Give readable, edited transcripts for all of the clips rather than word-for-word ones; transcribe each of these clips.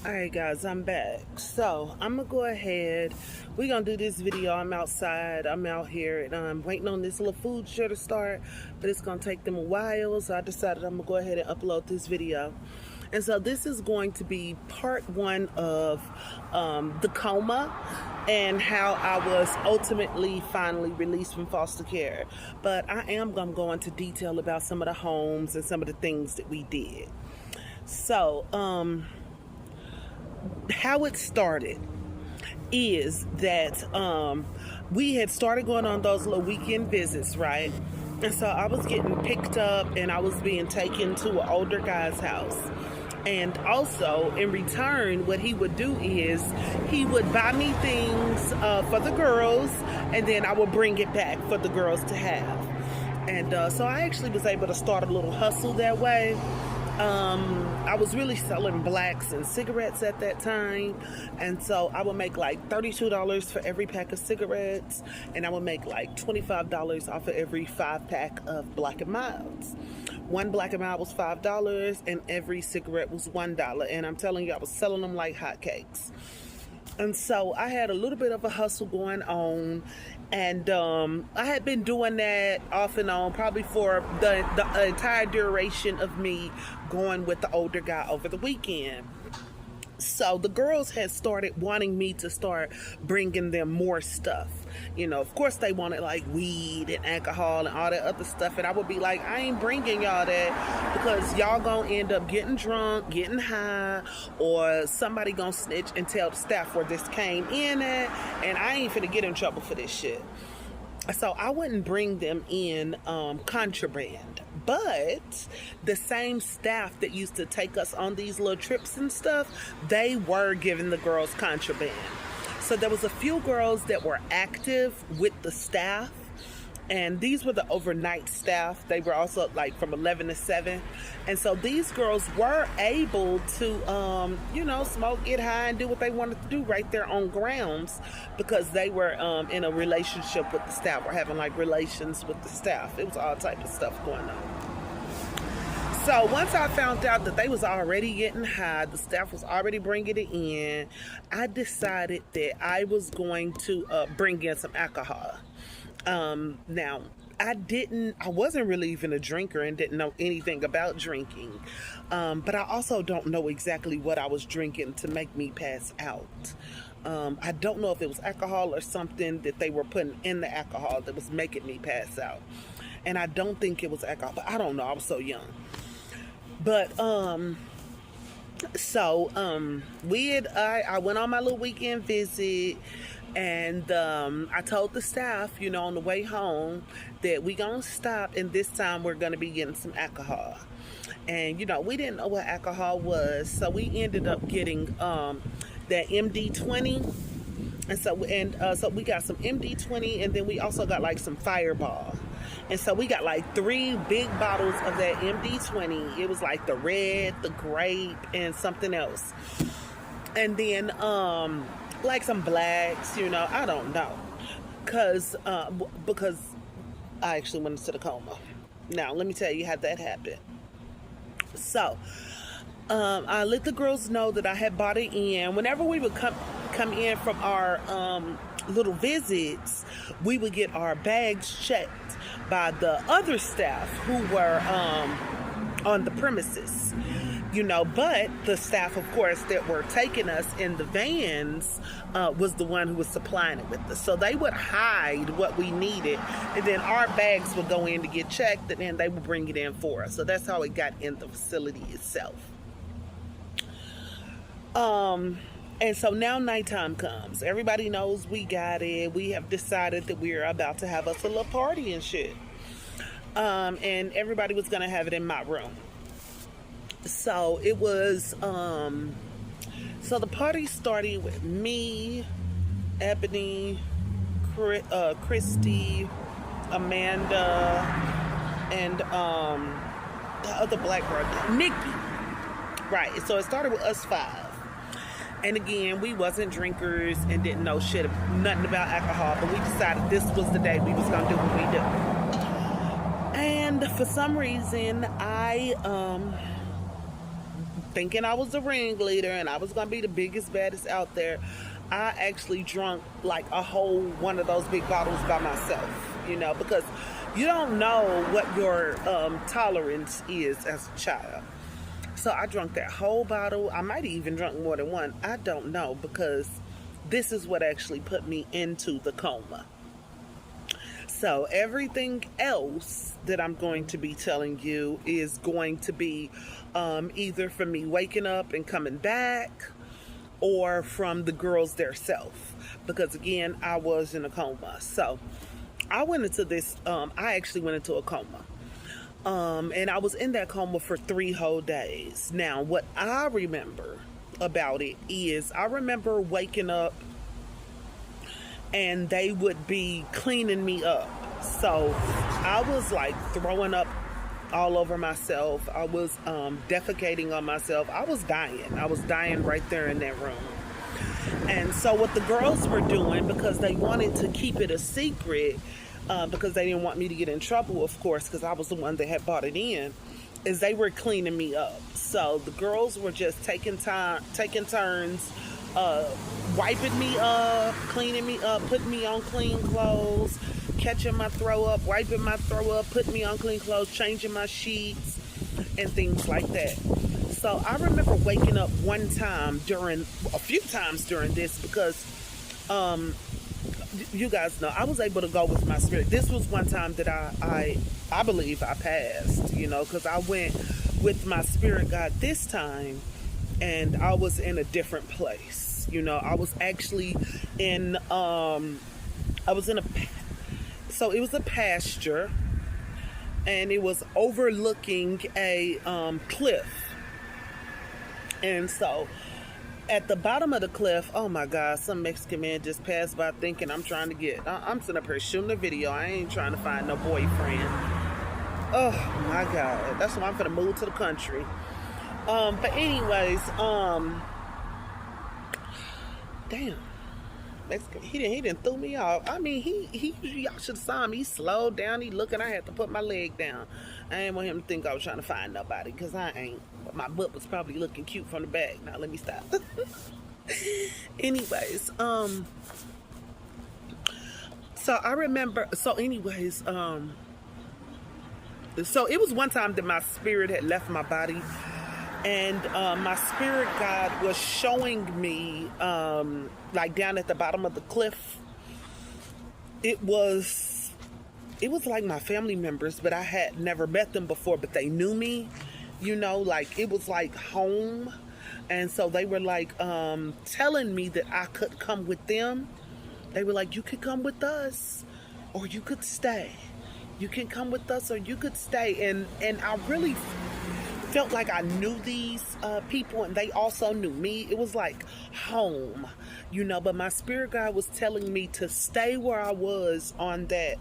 Alright guys, I'm back. So I'm gonna go ahead. We're gonna do this video. I'm outside. I'm out here and I'm waiting on this little food show to start, but it's gonna take them a while. So I decided I'm gonna go ahead and upload this video. And so this is going to be part one of the coma and how I was ultimately finally released from foster care. But I am gonna go into detail about some of the homes and some of the things that we did. So how it started is that we had started going on those little weekend visits, right? And so I was getting picked up and I was being taken to an older guy's house. And also, in return, what he would do is he would buy me things for the girls, and then I would bring it back for the girls to have. And so I actually was able to start a little hustle that way. I was really selling blacks and cigarettes at that time, and so I would make like $32 for every pack of cigarettes, and I would make like $25 off of every 5-pack of Black and Milds. One Black and Mild was $5, and every cigarette was $1, and I'm telling you, I was selling them like hotcakes. And so I had a little bit of a hustle going on, and I had been doing that off and on probably for the entire duration of me going with the older guy over the weekend. So the girls had started wanting me to start bringing them more stuff. You know, of course they wanted like weed and alcohol and all that other stuff. And I would be like, I ain't bringing y'all that because y'all gonna end up getting drunk, getting high, or somebody gonna snitch and tell the staff where this came in at. And I ain't finna get in trouble for this shit. So I wouldn't bring them in contraband. But the same staff that used to take us on these little trips and stuff, they were giving the girls contraband. So there was a few girls that were active with the staff, and these were the overnight staff. They were also like from 11 to 7. And so these girls were able to, smoke, get high, and do what they wanted to do right there on grounds because they were in a relationship with the staff or having like relations with the staff. It was all type of stuff going on. So once I found out that they was already getting high, the staff was already bringing it in, I decided that I was going to bring in some alcohol. Now, I wasn't really even a drinker and didn't know anything about drinking. But I also don't know exactly what I was drinking to make me pass out. I don't know if it was alcohol or something that they were putting in the alcohol that was making me pass out. And I don't think it was alcohol, but I don't know. I was so young. But, I went on my little weekend visit, and I told the staff, on the way home that we gonna stop, and this time we're gonna be getting some alcohol. And, we didn't know what alcohol was, so we ended up getting that MD20. And so we got some MD20, and then we also got like some Fireball. And so we got like 3 big bottles of that MD20. It was like the red, the grape, and something else. And then like some blacks, I don't know. Because I actually went into the coma. Now, let me tell you how that happened. So, I let the girls know that I had bought it in. Whenever we would come in from our little visits, we would get our bags checked by the other staff who were on the premises, but the staff, of course, that were taking us in the vans was the one who was supplying it with us. So they would hide what we needed, and then our bags would go in to get checked, and then they would bring it in for us. So that's how it got in the facility itself. And so now nighttime comes. Everybody knows we got it. We have decided that we're about to have us a little party and shit. And everybody was going to have it in my room. So it was, so the party started with me, Ebony, Christy, Amanda, and the other black girl, Nikki. Right. So it started with us 5. And again, we wasn't drinkers and didn't know nothing about alcohol, but we decided this was the day we was going to do what we do. And for some reason, I thinking I was the ringleader and I was gonna be the biggest, baddest out there, I actually drunk like a whole one of those big bottles by myself, because you don't know what your tolerance is as a child. So I drank that whole bottle. I might have even drunk more than one. I don't know, because this is what actually put me into the coma. So everything else that I'm going to be telling you is going to be either from me waking up and coming back, or from the girls theirself, because again, I was in a coma. So I went into this, I actually went into a coma. And I was in that coma for 3 whole days. Now, what I remember about it is I remember waking up and they would be cleaning me up. So I was like throwing up all over myself. I was defecating on myself. I was dying right there in that room. And so what the girls were doing, because they wanted to keep it a secret, because they didn't want me to get in trouble, of course, because I was the one that had bought it in, is they were cleaning me up. So the girls were just taking turns wiping me up, cleaning me up, putting me on clean clothes, catching my throw up, wiping my throw up, putting me on clean clothes, changing my sheets, and things like that. So I remember waking up a few times during this, because you guys know I was able to go with my spirit. This was one time that I believe I passed, because I went with my spirit guide this time, and I was in a different place. I was actually in so it was a pasture, and it was overlooking a cliff. And so at the bottom of the cliff, oh my God, some Mexican man just passed by thinking I'm trying to get, I'm sitting up here shooting a video. I ain't trying to find no boyfriend. Oh my God, that's why I'm gonna move to the country. But anyways, damn, Mexican, he didn't throw me off. I mean, y'all should have saw him. He slowed down, he looking, I had to put my leg down. I didn't want him to think I was trying to find nobody, because I ain't. But my butt was probably looking cute from the back. Now let me stop. Anyways, so I remember, so it was one time that my spirit had left my body, and my spirit guide was showing me, like down at the bottom of the cliff, it was like my family members, but I had never met them before, but they knew me, like it was like home. And so they were like telling me that I could come with them. They were like, you could come with us or you could stay. You can come with us or you could stay. And I really felt like I knew these people, and they also knew me. It was like home, but my spirit guide was telling me to stay where I was on that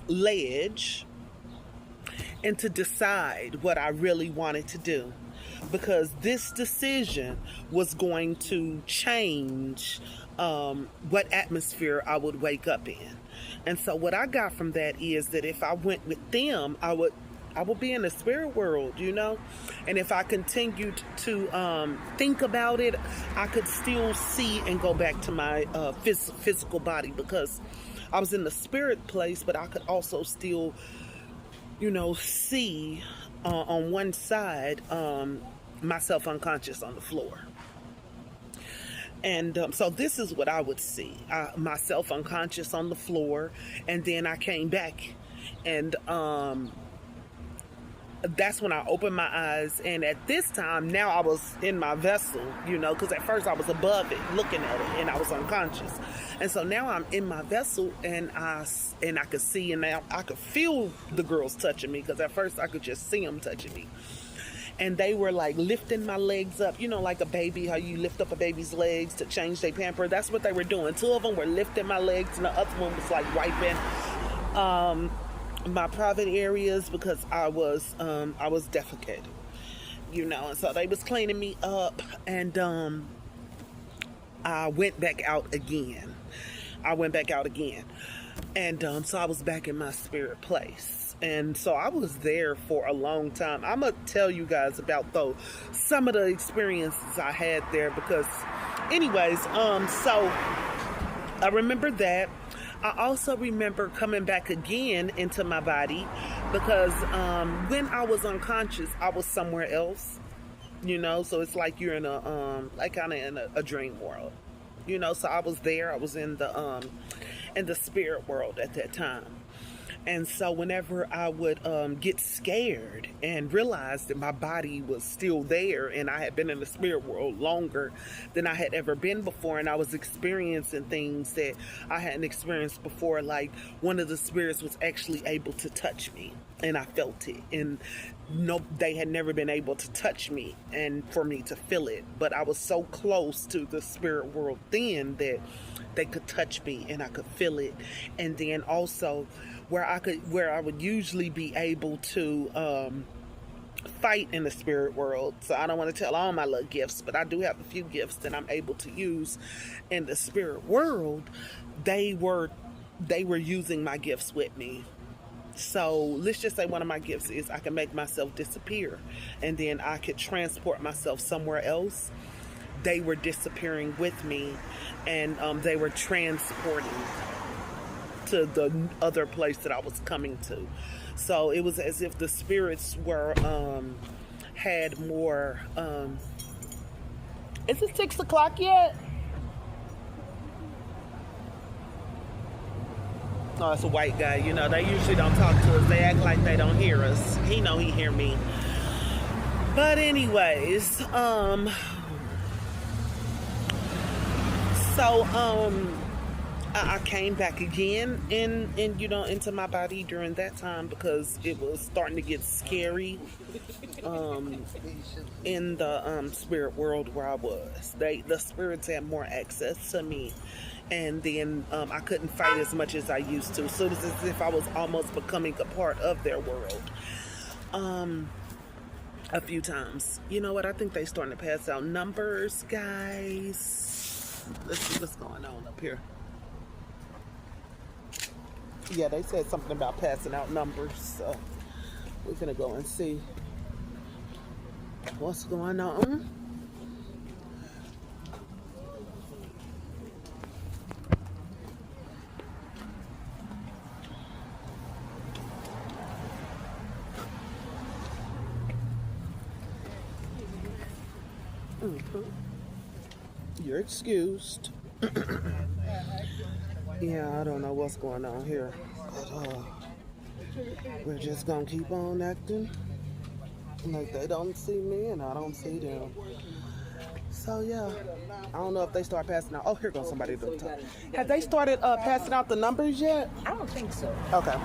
ledge and to decide what I really wanted to do, because this decision was going to change what atmosphere I would wake up in. And so what I got from that is that if I went with them, I would be in the spirit world, and if I continued to think about it, I could still see and go back to my physical body, because I was in the spirit place, but I could also still, see on one side myself unconscious on the floor. And so this is what I would see, myself unconscious on the floor, and then I came back, and that's when I opened my eyes. And at this time, now I was in my vessel, because at first I was above it, looking at it, and I was unconscious. And so now I'm in my vessel, and I could see, and now I could feel the girls touching me, because at first I could just see them touching me. And they were like lifting my legs up, like a baby, how you lift up a baby's legs to change their pamper. That's what they were doing. 2 of them were lifting my legs, and the other one was like wiping my private areas, because I was defecating, and so they was cleaning me up, and I went back out again. And so I was back in my spirit place, And so I was there for a long time. I'm gonna tell you guys about though some of the experiences I had there because anyways, so I remember that. I also remember coming back again into my body because when I was unconscious, I was somewhere else, you know, so it's like you're in a like kind of in a dream world, you know. So I was there. I was in the spirit world at that time. And so whenever I would get scared and realize that my body was still there and I had been in the spirit world longer than I had ever been before, and I was experiencing things that I hadn't experienced before, like one of the spirits was actually able to touch me and I felt it. And no, they had never been able to touch me and for me to feel it. But I was so close to the spirit world then that they could touch me and I could feel it. And then also where I would usually be able to fight in the spirit world. So I don't want to tell all my little gifts, but I do have a few gifts that I'm able to use in the spirit world. They were using my gifts with me. So let's just say one of my gifts is I can make myself disappear and then I could transport myself somewhere else. They were disappearing with me and they were transporting to the other place that I was coming to. So it was as if the spirits were had more is it 6 o'clock yet? Oh, it's a white guy. You know, they usually don't talk to us. They act like they don't hear us. He know he hear me. But anyways, I came back again in you know into my body during that time because it was starting to get scary in the spirit world where I was. The spirits had more access to me, and then I couldn't fight as much as I used to. So it was as if I was almost becoming a part of their world. A few times. You know what? I think they starting to pass out numbers, guys. Let's see what's going on up here. Yeah, they said something about passing out numbers, so we're gonna go and see what's going on. You're excused. Yeah, I don't know what's going on here, but we're just gonna keep on acting like they don't see me and I don't see them. So yeah, I don't know if they start passing out. Oh, here goes somebody to talk. Have they started passing out the numbers yet? I don't think so. Okay.